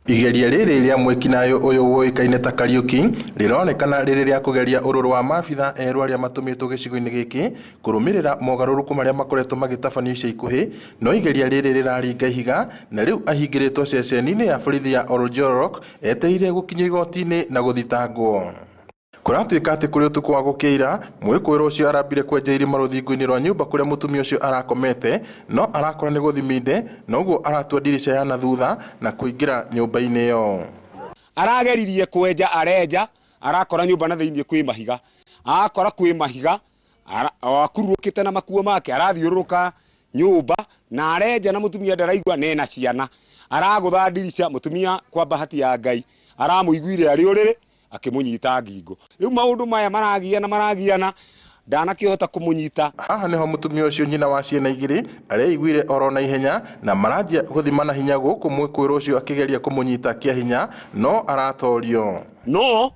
Igeria riri ria mwekinayo uyu woikaine ta Kariuki rironekana riri ria kugeria ururu wa mabitha erũ aria matumitwo gicigo-ini giki kurumirira mogaruruku maria makoretwo magitabanio ica ikuhi, no igeria riri riraringa ihiga na riu ahingiritwo ceceni-ini ya borithi ya Oljorok etereire gukinyio igoti-ini na guthitangwo. Kuratuika ati kuri utuku wa gukiira mwikũĩrwo ucio arambire kwenja irima ruthingo-ini rwa nyumba kuria mutumia ucio arakomete, no arakora ni guthiminde noguo aratua dirisha ya na thutha na kuingira nyumba-ini iyo. Arageririe kwenja arenja arakora nyumba na thiini kwi mahiga, akora kwi mahiga akururukite na makuo make arathiururuka nyumba na arenja na mutumia ndaraigua nena ciana, aragutha dirisha mutumia kwa bahati ya Ngai aramuiguire ari uriri akimunyita ngingo. Riu maundu maya maragiana ndanakihota kumunyita. Haha niho mutumia ucio nyina wa ciana igiri areiguire oro na ihenya na maranjia guthimana hinya guku mwikũĩrwo ucio akigeria kumunyita kia hinya no aratorio. No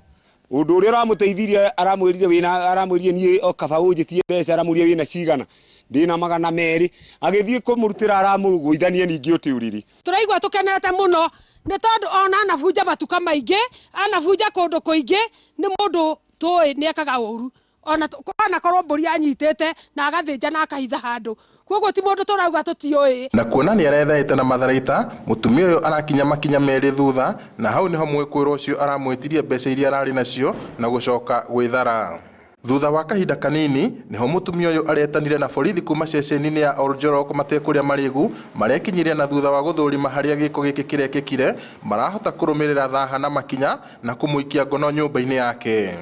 undu uria aramuteithirie aramwirire nie okaba unjitie mbeca, aramwirire wina cigana, ndina 200 agithie kumurutira aramugũithania ningi utiuriri. Turaigua tukenete muno ni tondu ona anabuja matuka maingi, anabuja kundu kuingi, ni mundu tui ni ekaga uru ona korwo mburi anyitete na agathinja na akahitha handu, koguo ti mundu turauga tutioi. Na kuona ni arethaite na matharaita, mutumia uyu arakinya makinya meri thutha na hau niho mwikũĩrwo ucio aramwitirie mbeca iria arari nacio na gucoka gwithara. Thutha wa kahinda kanini niho mutumia uyu aretanire na borithi kuma ceceni-ini ya Oljorok matekuria marigu marekinyirie na thutha wa guthurima haria giko giki kirekekire marahota kurumirira thaha na makinya na kumuikia ngono nyumba-ini yake.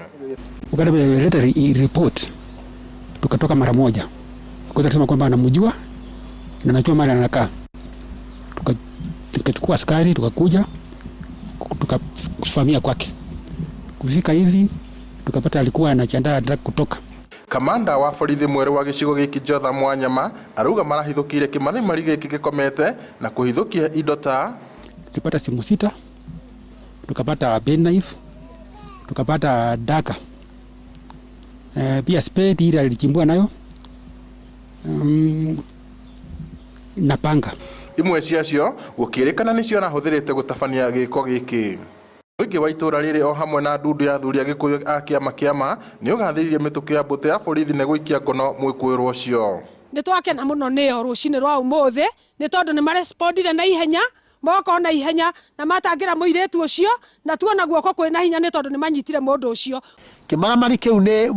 Ukaleta report tukatoka mara moja, kwanza kusema kwamba anamjua na anajua mahali anakaa. Tukachukua askari tukakuja tukafahamia kwake. Kufika hivi tukapata alikuwa anajiandaa kutoka. Kamanda wa borithi mweru wa gicigo giki Jotham Wanyama aruga marahithukire kimanimari giki gikomete na kuhithukia indo ta tulipata simu 6, tukapata penknife, tukapata daka, pia spade ile alichimbua nayo, na panga. Imwe ciacio gukirikana nicio anahuthirite gutabania giko giki. Mwingi wa itura riri o hamwe na ndundu ya athuri a Gikuyu a kiama ni ugathiririe mituki ya mbũtũ ya borithi na gwikia ngono mwikũĩrwo ucio. Ni twakena muno nio rucini rwa umuthi ni tondu ni marespondire na ihenya, moko na ihenya na matangira muiretu ucio na tuona guoko kwina hinya ni tondu ni manyitire mundu ucio. Kimaramari kiu ni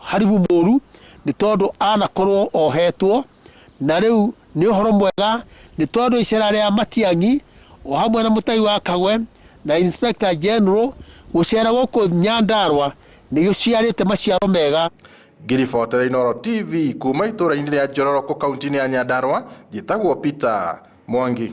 haribu moru ni tondu anakorwo ohetwo na riu ni uhoro mwega ni tondu icera ria Matiang'i o hamwe na mutai wa Kagwe na Inspector General gucera guku Nyandarua ni giciarite maciaro mega. Ngiribotere Inooro TV kuma itura-ini ria Njororoko kaunti-ini ya Nyandarua, njitagwo Peter Mwangi.